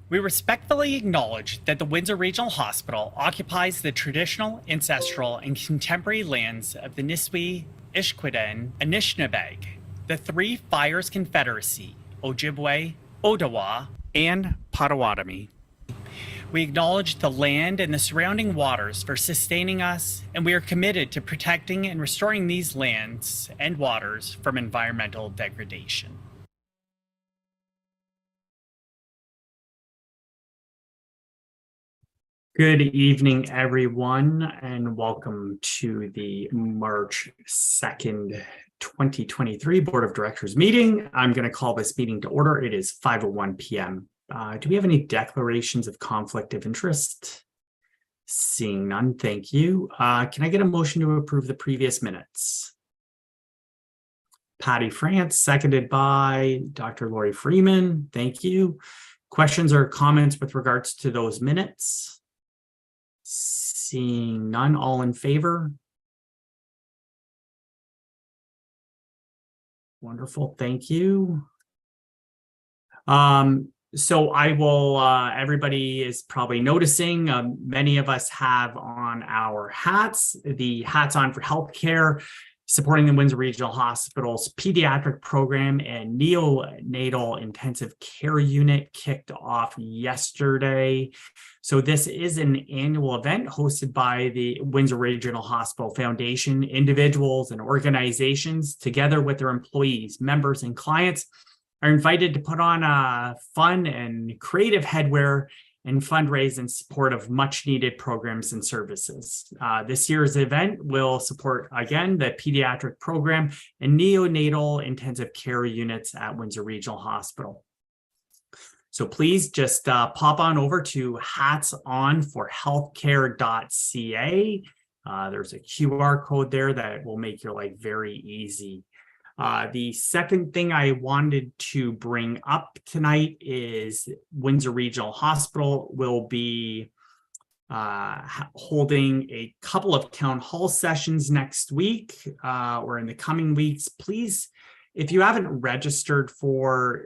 We respectfully acknowledge that the Windsor Regional Hospital occupies the traditional, ancestral, and contemporary lands of the Niswi, Ishkwiden, Anishinaabeg, the Three Fires Confederacy, Ojibwe, Odawa, and Potawatomi. We acknowledge the land and the surrounding waters for sustaining us, and we are committed to protecting and restoring these lands and waters from environmental degradation. Good evening, everyone, and welcome to the March 2nd, 2023 Board of Directors meeting. I'm going to call this meeting to order. It is 5:01 p.m. Do we have any declarations of conflict of interest? Seeing none, thank you. Can I get a motion to approve the previous minutes? Patty France, seconded by Dr. Lori Freeman. Thank you. Questions or comments with regards to those minutes? Seeing none, all in favor? Wonderful, thank you. So I will, everybody is probably noticing, many of us have on our hats, the Hats On for Healthcare, supporting the Windsor Regional Hospital's pediatric program and neonatal intensive care unit kicked off yesterday. So this is an annual event hosted by the Windsor Regional Hospital Foundation. Individuals and organizations, together with their employees, members, and clients, are invited to put on a fun and creative headwear and fundraise in support of much needed programs and services. This year's event will support, again, the pediatric program and neonatal intensive care units at Windsor Regional Hospital. So please just pop on over to hatsonforhealthcare.ca. There's a QR code there that will make your life very easy. The second thing I wanted to bring up tonight is Windsor Regional Hospital will be holding a couple of town hall sessions next week or in the coming weeks. Please, if you haven't registered for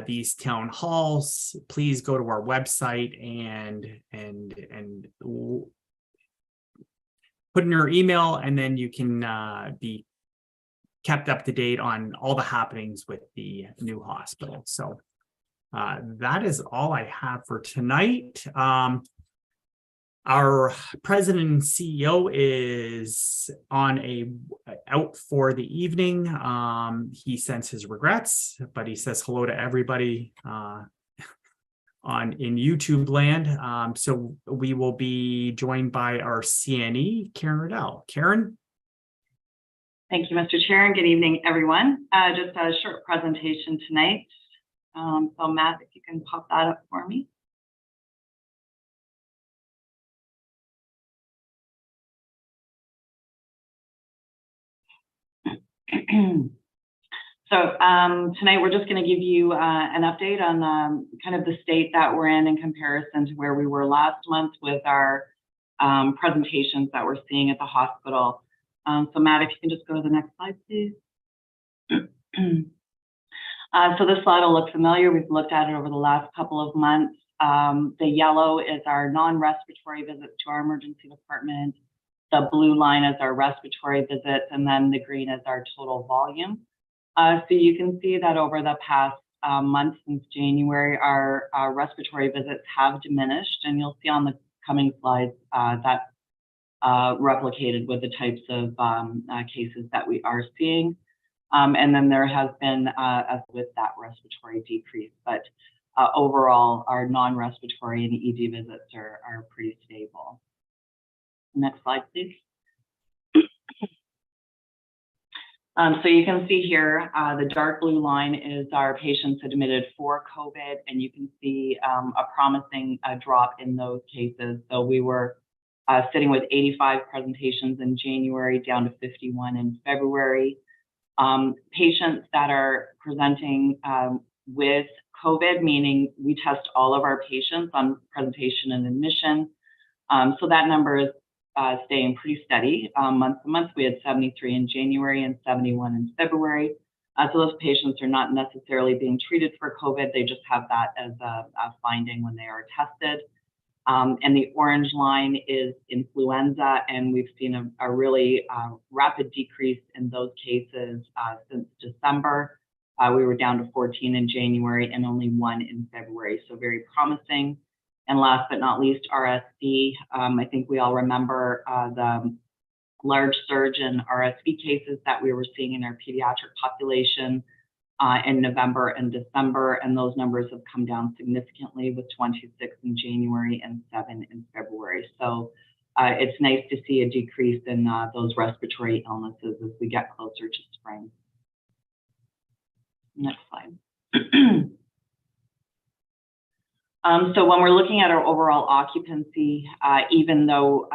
these town halls, please go to our website and put in your email, and then you can be kept up to date on all the happenings with the new hospital. So that is all I have for tonight. Our president and CEO is out for the evening. He sends his regrets, but he says hello to everybody in YouTube land. So we will be joined by our CNE, Karen Riddell. Karen? Thank you, Mr. Chair, and good evening, everyone. Just a short presentation tonight. So Matt, if you can pop that up for me. So tonight we're just going to give you an update on kind of the state that we're in comparison to where we were last month with our presentations that we're seeing at the hospital. So Matt, if you can just go to the next slide, please. So this slide will look familiar. We've looked at it over the last couple of months. The yellow is our non-respiratory visits to our emergency department. The blue line is our respiratory visits, and then the green is our total volume. So you can see that over the past month since January, our respiratory visits have diminished, and you'll see on the coming slides that replicated with the types of cases that we are seeing. And then there has been, with that respiratory decrease, but overall, our non-respiratory and ED visits are pretty stable. Next slide, please. So you can see here, the dark blue line is our patients admitted for COVID, and you can see a promising drop in those cases. So we were sitting with 85 presentations in January, down to 51 in February. Patients that are presenting with COVID, meaning we test all of our patients on presentation and admission. So that number is staying pretty steady month to month. We had 73 in January and 71 in February. So those patients are not necessarily being treated for COVID. They just have that as a finding when they are tested. And the orange line is influenza, and we've seen a really rapid decrease in those cases since December. We were down to 14 in January and only 1 in February, so very promising. And last but not least, RSV. I think we all remember the large surge in RSV cases that we were seeing in our pediatric population in November and December, and those numbers have come down significantly with 26 in January and 7 in February. So it's nice to see a decrease in those respiratory illnesses as we get closer to spring. Next slide. So when we're looking at our overall occupancy, even though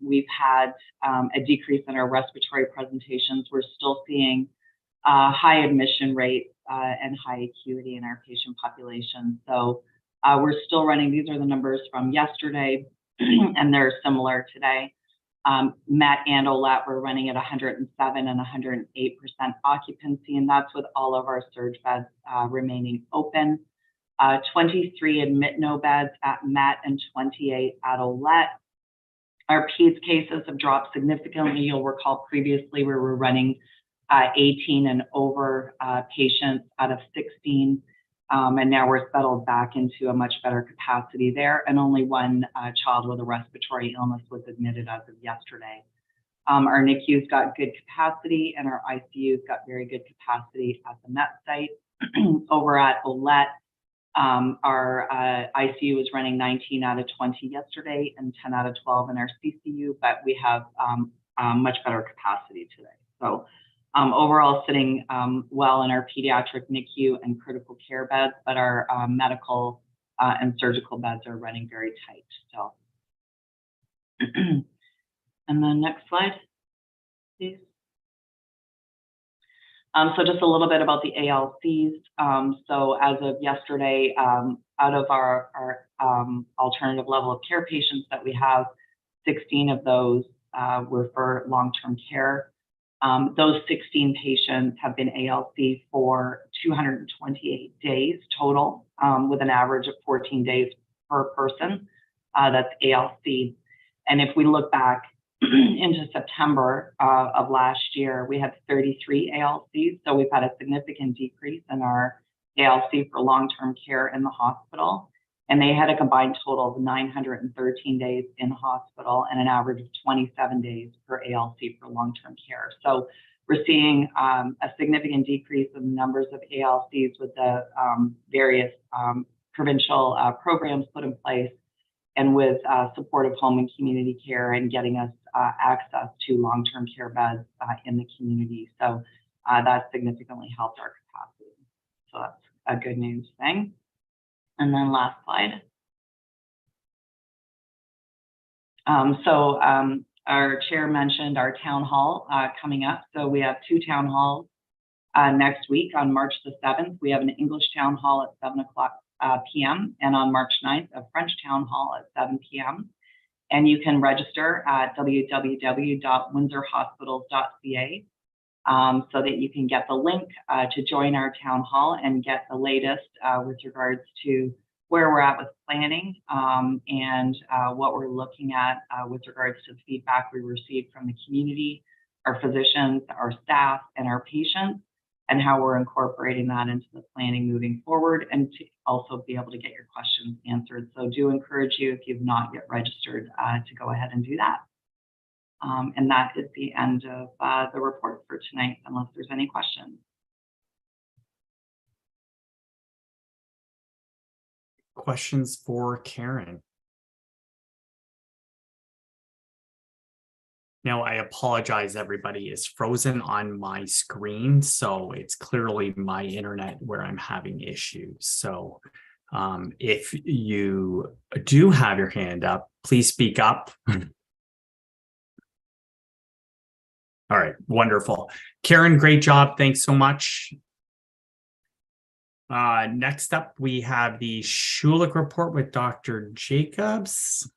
we've had a decrease in our respiratory presentations, we're still seeing high admission rates and high acuity in our patient population. So we're still running, these are the numbers from yesterday, and they're similar today. MET and OLET, we're running at 107 and 108% occupancy, and that's with all of our surge beds remaining open. 23 admit no beds at MET and 28 at OLET. Our PEDS cases have dropped significantly. You'll recall previously we were running 18 and over patients out of 16, and now we're settled back into a much better capacity there, and only 1 child with a respiratory illness was admitted as of yesterday. Our NICU's got good capacity, and our ICU's got very good capacity at the MET site. Over at OLET, our ICU was running 19 out of 20 yesterday and 10 out of 12 in our CCU, but we have much better capacity today. So overall sitting well in our pediatric NICU and critical care beds, but our medical and surgical beds are running very tight still. And then next slide, please. So just a little bit about the ALCs. So as of yesterday, out of our alternative level of care patients that we have, 16 of those were for long-term care. Those 16 patients have been ALC for 228 days total, with an average of 14 days per person. That's ALC. And if we look back into September of last year, we had 33 ALCs. So we've had a significant decrease in our ALC for long-term care in the hospital. And they had a combined total of 913 days in hospital and an average of 27 days per ALC for long-term care. So we're seeing a significant decrease in the numbers of ALCs with the various provincial programs put in place, and with supportive home and community care, and getting us access to long-term care beds in the community. So that significantly helped our capacity. So that's a good news thing. And then last slide. Our chair mentioned our town hall coming up. So we have 2 town halls next week. On March the 7th, we have an English town hall at 7 o'clock p.m. and on March 9th, a French town hall at 7 p.m. And you can register at www.windsorhospitals.ca so that you can get the link to join our town hall and get the latest with regards to where we're at with planning and what we're looking at with regards to the feedback we received from the community, our physicians, our staff, and our patients, and how we're incorporating that into the planning moving forward, and to also be able to get your questions answered. So do encourage you, if you've not yet registered, to go ahead and do that. And that is the end of the report for tonight, unless there's any questions. Questions for Karen? Now, I apologize, everybody is frozen on my screen, so it's clearly my internet where I'm having issues. So if you do have your hand up, please speak up. All right, wonderful. Karen, great job. Thanks so much. Next up, we have the Schulich report with Dr. Jacobs.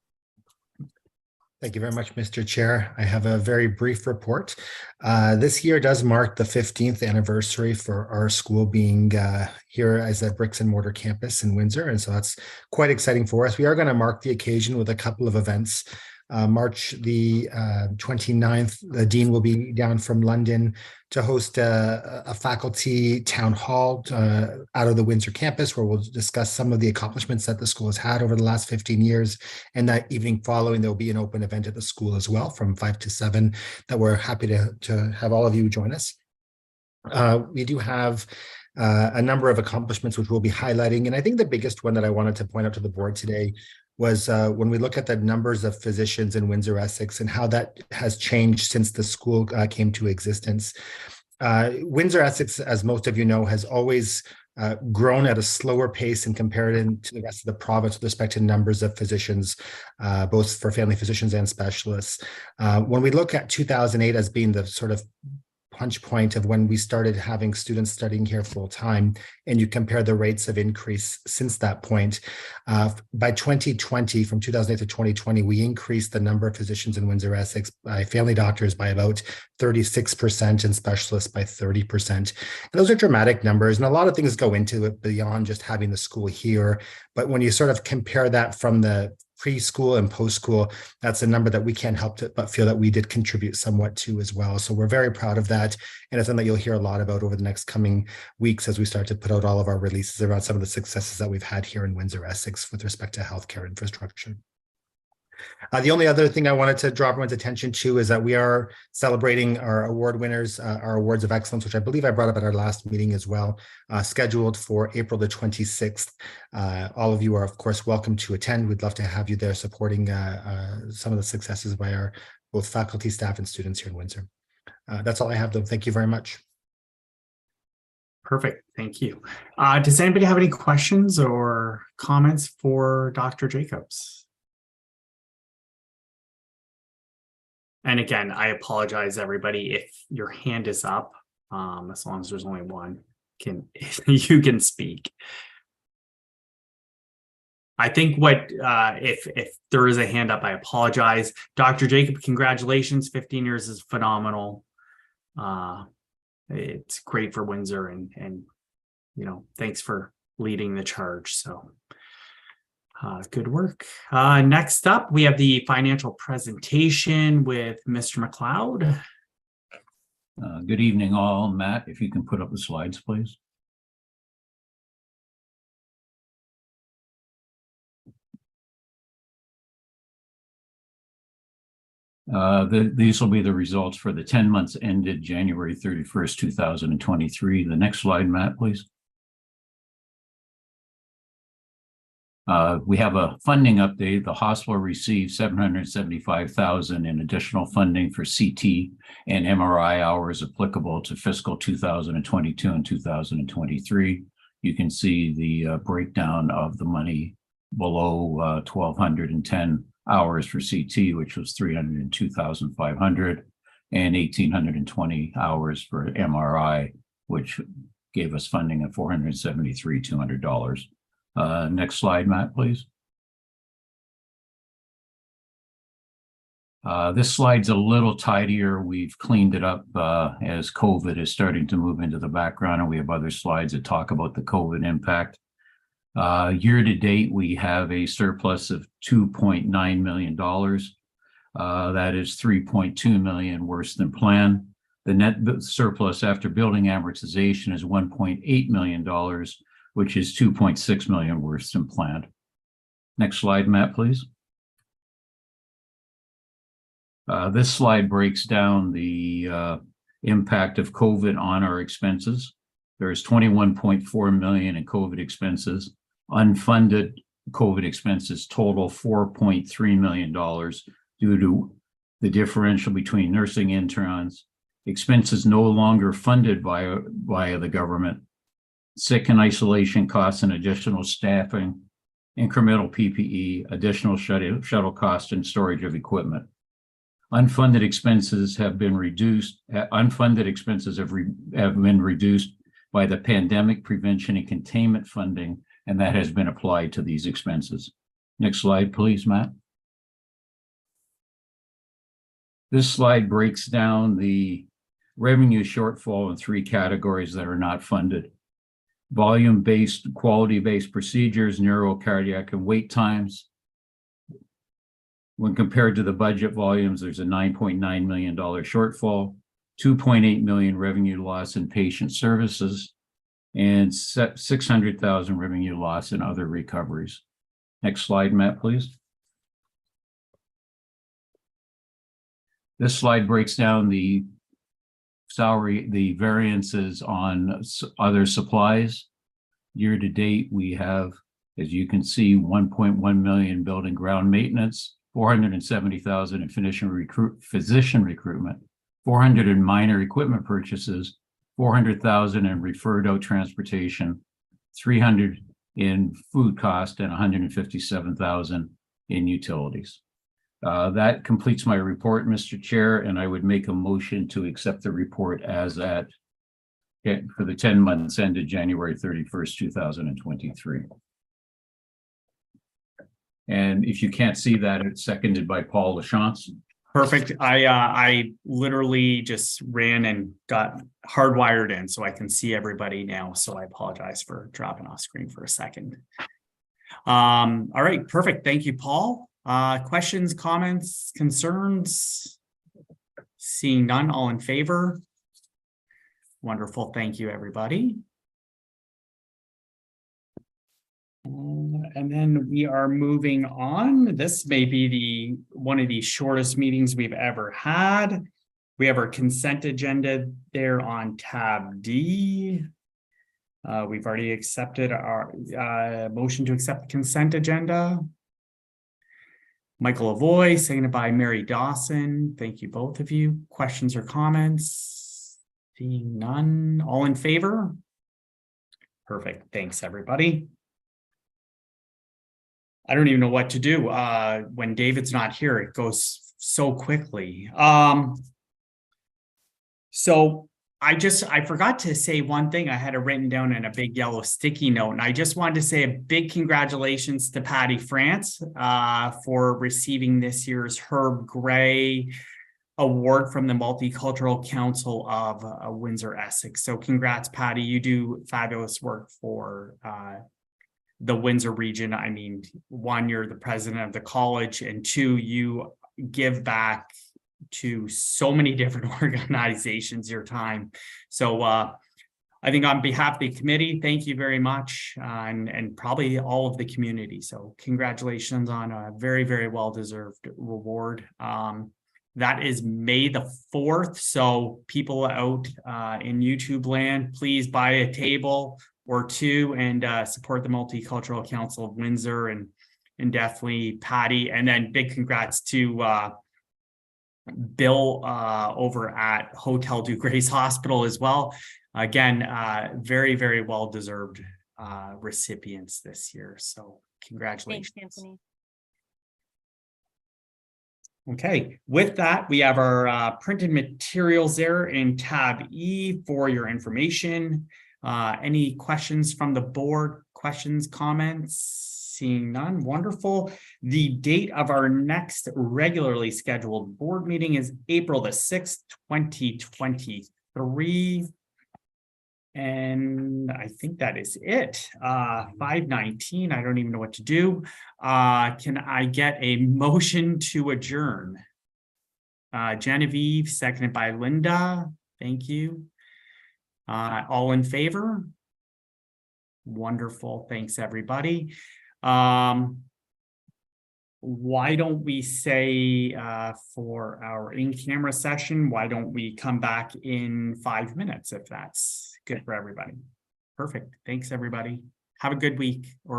Thank you very much, Mr. Chair. I have a very brief report. This year does mark the 15th anniversary for our school being here as a bricks and mortar campus in Windsor. And so that's quite exciting for us. We are going to mark the occasion with a couple of events. March the 29th, the Dean will be down from London to host a faculty town hall out of the Windsor campus, where we'll discuss some of the accomplishments that the school has had over the last 15 years. And that evening following, there'll be an open event at the school as well from 5 to 7 that we're happy to have all of you join us. We do have a number of accomplishments which we'll be highlighting. And I think the biggest one that I wanted to point out to the board today was when we look at the numbers of physicians in Windsor, Essex, and how that has changed since the school came to existence. Windsor, Essex, as most of you know, has always grown at a slower pace in comparison to the rest of the province with respect to numbers of physicians, both for family physicians and specialists. When we look at 2008 as being the sort of punch point of when we started having students studying here full time, and you compare the rates of increase since that point, by 2020, from 2008 to 2020, we increased the number of physicians in Windsor, Essex by family doctors by about 36% and specialists by 30%. And those are dramatic numbers, and a lot of things go into it beyond just having the school here. But when you sort of compare that from the preschool and post-school, that's a number that we can't help but feel that we did contribute somewhat to as well. So we're very proud of that. And it's something that you'll hear a lot about over the next coming weeks as we start to put out all of our releases around some of the successes that we've had here in Windsor, Essex with respect to healthcare infrastructure. The only other thing I wanted to draw everyone's attention to is that we are celebrating our award winners, our awards of excellence, which I believe I brought up at our last meeting as well, scheduled for April the 26th. All of you are, of course, welcome to attend. We'd love to have you there supporting some of the successes by our both faculty, staff, and students here in Windsor. That's all I have, though. Thank you very much. Perfect. Thank you. Does anybody have any questions or comments for Dr. Jacobs? And again, I apologize, everybody, if your hand is up, as long as there's only one, you can speak. I think if there is a hand up, I apologize. Dr. Jacob, congratulations. 15 years is phenomenal. It's great for Windsor, and thanks for leading the charge. So good work. Next up, we have the financial presentation with Mr. McLeod. Good evening, all. Matt, if you can put up the slides, please. These will be the results for the 10 months ended January 31st, 2023. The next slide, Matt, please. We have a funding update. The hospital received $775,000 in additional funding for CT and MRI hours applicable to fiscal 2022 and 2023. You can see the breakdown of the money below 1,210 hours for CT, which was 302,500, and 1,820 hours for MRI, which gave us funding of $473,200. Next slide, Matt, please. This slide's a little tidier. We've cleaned it up as COVID is starting to move into the background, and we have other slides that talk about the COVID impact. Year to date, we have a surplus of $2.9 million. That is $3.2 million worse than planned. The net surplus after building amortization is $1.8 million, which is $2.6 million worse than planned. Next slide, Matt, please. This slide breaks down the impact of COVID on our expenses. There's $21.4 million in COVID expenses. Unfunded COVID expenses total $4.3 million due to the differential between nursing interns, expenses no longer funded via the government, sick and isolation costs and additional staffing, incremental PPE, additional shuttle cost, and storage of equipment. Unfunded expenses have been reduced. Unfunded expenses have been reduced by the pandemic prevention and containment funding, and that has been applied to these expenses. Next slide, please, Matt. This slide breaks down the revenue shortfall in 3 categories that are not funded. Volume-based, quality-based procedures, neuro, cardiac, and wait times. When compared to the budget volumes, there's a $9.9 million shortfall, 2.8 million revenue loss in patient services, and 600,000 revenue loss in other recoveries. Next slide, Matt, please. This slide breaks down the variances on other supplies. Year to date, we have, as you can see, 1.1 million building ground maintenance, 470,000 in physician recruitment, 400 in minor equipment purchases, 400,000 in referred out transportation, 300 in food cost, and 157,000 in utilities. That completes my report, Mr. Chair, and I would make a motion to accept the report as at for the 10 months ended January 31st, 2023. And if you can't see that, it's seconded by Paul LaChance. Perfect. I literally just ran and got hardwired in so I can see everybody now. So I apologize for dropping off screen for a second. All right, perfect. Thank you, Paul. Questions, comments, concerns? Seeing none, all in favor? Wonderful. Thank you, everybody. And then we are moving on. This may be one of the shortest meetings we've ever had. We have our consent agenda there on tab D. We've already accepted our motion to accept the consent agenda. Michael Avoy, seconded by Mary Dawson. Thank you, both of you. Questions or comments? Seeing none. All in favor? Perfect. Thanks, everybody. I don't even know what to do. When David's not here, it goes so quickly. So I forgot to say one thing. I had it written down in a big yellow sticky note, and I just wanted to say a big congratulations to Patty France for receiving this year's Herb Gray Award from the Multicultural Council of Windsor Essex. So congrats, Patty. You do fabulous work for the Windsor region. I mean, 1, you're the president of the college, and 2, you give back to so many different organizations your time. So I think on behalf of the committee, thank you very much, and probably all of the community. So congratulations on a very, very well-deserved reward. That is May the 4th. So people out in YouTube land, please buy a table or 2 and support the Multicultural Council of Windsor and definitely Patty. And then big congrats to Bill over at Hotel du Grace Hospital as well. Again, very, very well-deserved recipients this year. So congratulations. Thanks, Anthony. Okay, with that, we have our printed materials there in tab E for your information. Any questions from the board? Questions, comments? Seeing none, wonderful. The date of our next regularly scheduled board meeting is April the 6th, 2023. And I think that is it. 5:19, I don't even know what to do. Can I get a motion to adjourn? Genevieve, seconded by Linda. Thank you. All in favor? Wonderful. Thanks, everybody. Why don't we say for our in-camera session, why don't we come back in 5 minutes if that's good for everybody? Perfect. Thanks, everybody. Have a good week or